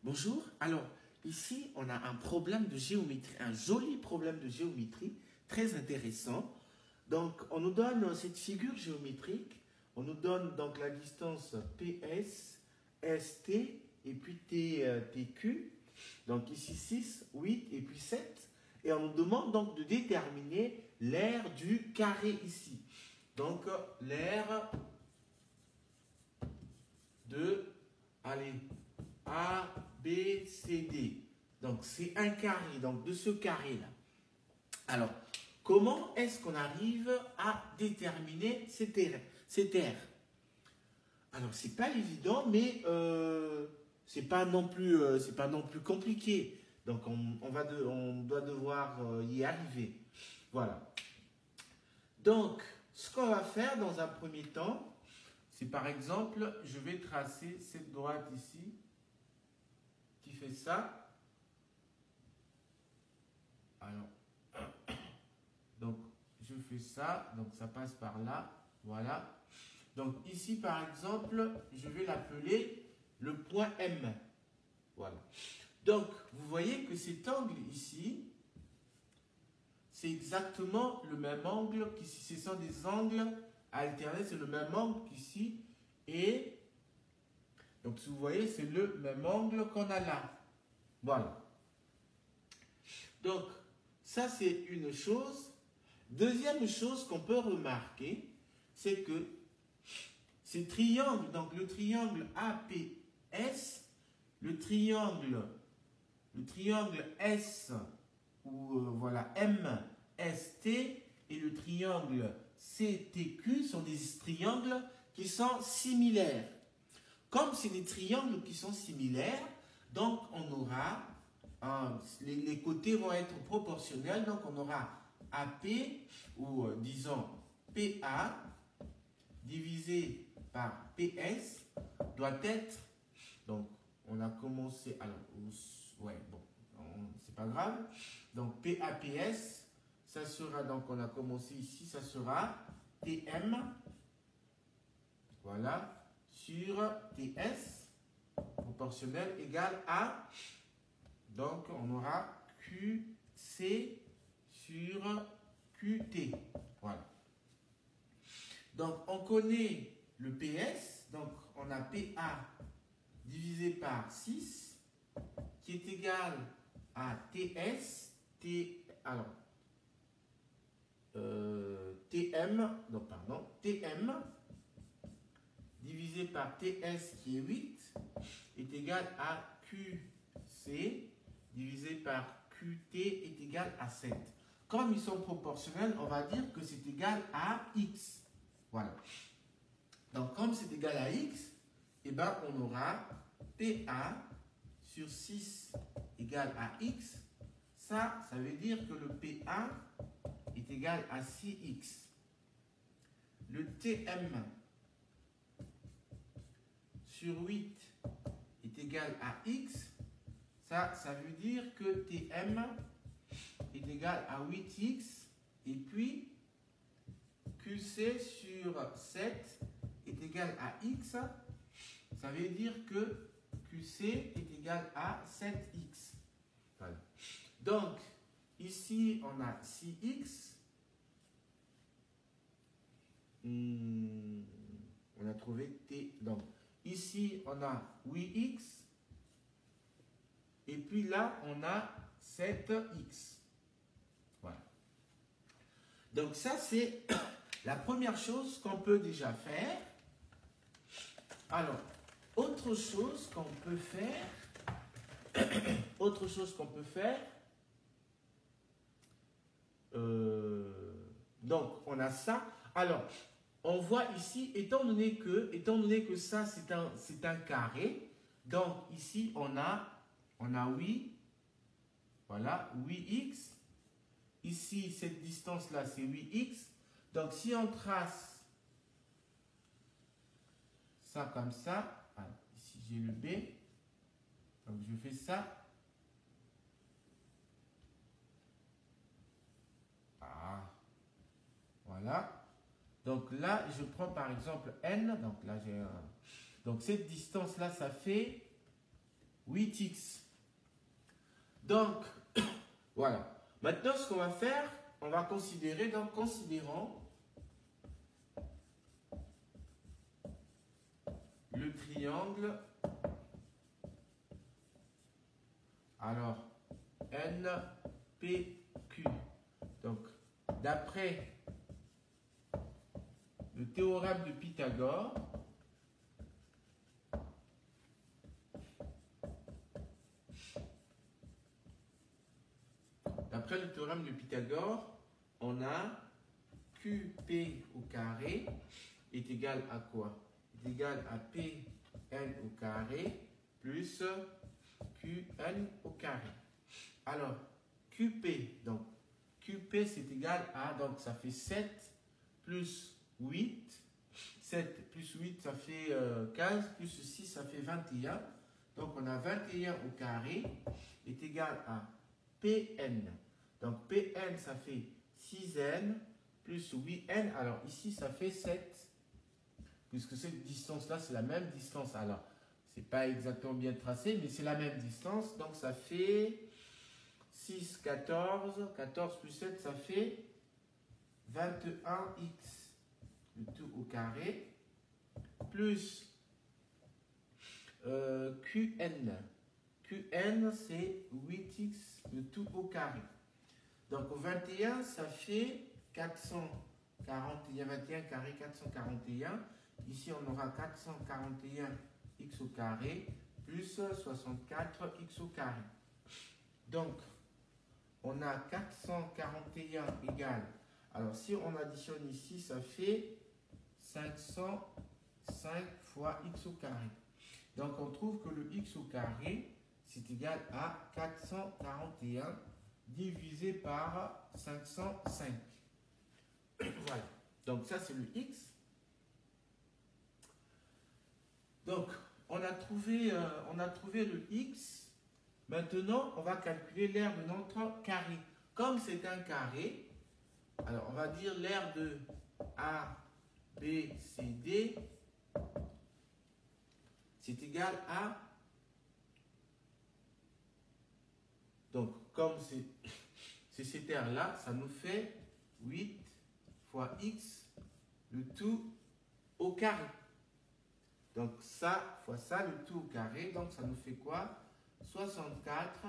Bonjour. Alors, ici, on a un problème de géométrie, un joli problème de géométrie, très intéressant. Donc, on nous donne cette figure géométrique, on nous donne donc la distance PS, ST et puis TQ. Donc ici 6, 8 et puis 7. Et on nous demande donc de déterminer l'aire du carré ici. Donc, l'aire de, allez, A, B, C, D. Donc, c'est un carré, donc de ce carré-là. Alors, comment est-ce qu'on arrive à déterminer cette aire? Alors, c'est pas évident, mais c'est pas non plus compliqué. Donc, on doit devoir y arriver. Voilà. Donc, ce qu'on va faire dans un premier temps, c'est par exemple, je vais tracer cette droite ici, qui fait ça. Alors, donc, je fais ça, donc ça passe par là, voilà. Donc, ici, par exemple, je vais l'appeler le point M. Voilà. Donc, vous voyez que cet angle ici, c'est exactement le même angle qu'ici. Ce sont des angles alternés, c'est le même angle qu'ici. Et, donc, si vous voyez, c'est le même angle qu'on a là. Voilà. Donc, ça, c'est une chose. Deuxième chose qu'on peut remarquer, c'est que ces triangles, donc le triangle APS, le triangle S, ou voilà, MST, et le triangle CTQ sont des triangles qui sont similaires. Comme c'est des triangles qui sont similaires, donc on aura, les côtés vont être proportionnels, donc on aura AP, ou disons PA, divisé par PS, doit être, donc on a commencé, alors, ouais, bon, c'est pas grave, donc PAPS, ça sera, donc on a commencé ici, ça sera TM, voilà, sur TS, proportionnel, égale à, donc on aura QC sur QT, voilà. Donc on connaît le PS, donc on a PA divisé par 6, qui est égal à TS, TM, donc pardon, TM divisé par TS qui est 8 est égal à QC divisé par QT est égal à 7. Comme ils sont proportionnels, on va dire que c'est égal à X. Voilà. Donc, comme c'est égal à X, eh ben, on aura PA sur 6 égale à X. Ça veut dire que le PA est égal à 6X. Le TM sur 8 est égal à X. Ça veut dire que TM est égal à 8X. Et puis, QC sur 7 est égal à X. Ça veut dire que QC est égal à 7X. Voilà. Donc, ici, on a 6X. On a trouvé T. Donc, ici, on a 8X. Et puis là, on a 7X. Voilà. Donc, ça, c'est la première chose qu'on peut déjà faire. Alors, autre chose qu'on peut faire, donc on a ça. Alors, on voit ici, étant donné que ça c'est un carré, donc ici on a 8, voilà, 8x. Ici, cette distance-là, c'est 8x. Donc, si on trace ça comme ça, alors, ici j'ai le B, donc je fais ça. Voilà. Donc là, je prends par exemple N, donc là j'ai un... Donc cette distance-là, ça fait 8x. Donc, voilà. Maintenant, ce qu'on va faire, on va considérer, donc considérons le triangle, alors, NPQ. Donc, d'après le théorème de Pythagore, on a QP au carré est égal à quoi? Est égal à PN au carré plus QN au carré. Alors, QP, donc QP c'est égal à, donc ça fait 7 plus 8. 7 plus 8 ça fait 15, plus 6 ça fait 21. Donc on a 21 au carré est égal à Pn. Donc Pn ça fait 6n plus 8n. Alors ici ça fait 7. Puisque cette distance-là c'est la même distance. Alors c'est pas exactement bien tracé, mais c'est la même distance. Donc ça fait 6, 14. 14 plus 7 ça fait 21x. Le tout au carré. Plus Qn. Qn c'est 8x le tout au carré. Donc au 21 ça fait 441, 21 carré 441. Ici on aura 441 x au carré plus 64 x au carré. Donc on a 441 égale, alors si on additionne ici ça fait 505 fois x au carré. Donc on trouve que le x au carré c'est égal à 441 divisé par 505. Voilà. Donc ça c'est le x. Donc on a trouvé le x. Maintenant on va calculer l'aire de notre carré. Comme c'est un carré, alors on va dire l'aire de A, B, C, D, c'est égal à, donc comme c'est cette aire-là, ça nous fait 8 fois x, le tout au carré. Donc ça fois ça, le tout au carré, donc ça nous fait quoi? 64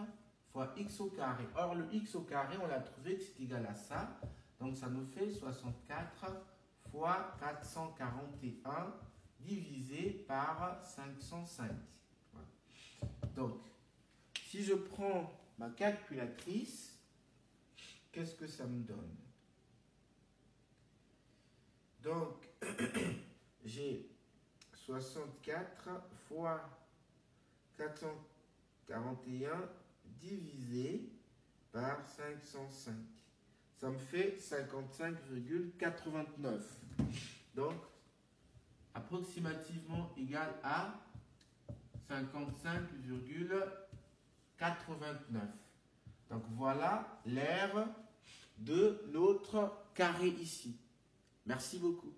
fois x au carré. Or le x au carré, on l'a trouvé que c'est égal à ça. Donc ça nous fait 64 fois 441 divisé par 505. Voilà. Donc, si je prends ma calculatrice, qu'est-ce que ça me donne? Donc, j'ai 64 fois 441 divisé par 505. Ça me fait 55,89. Donc, approximativement égal à 55,89. Donc, voilà l'aire de notre carré ici. Merci beaucoup.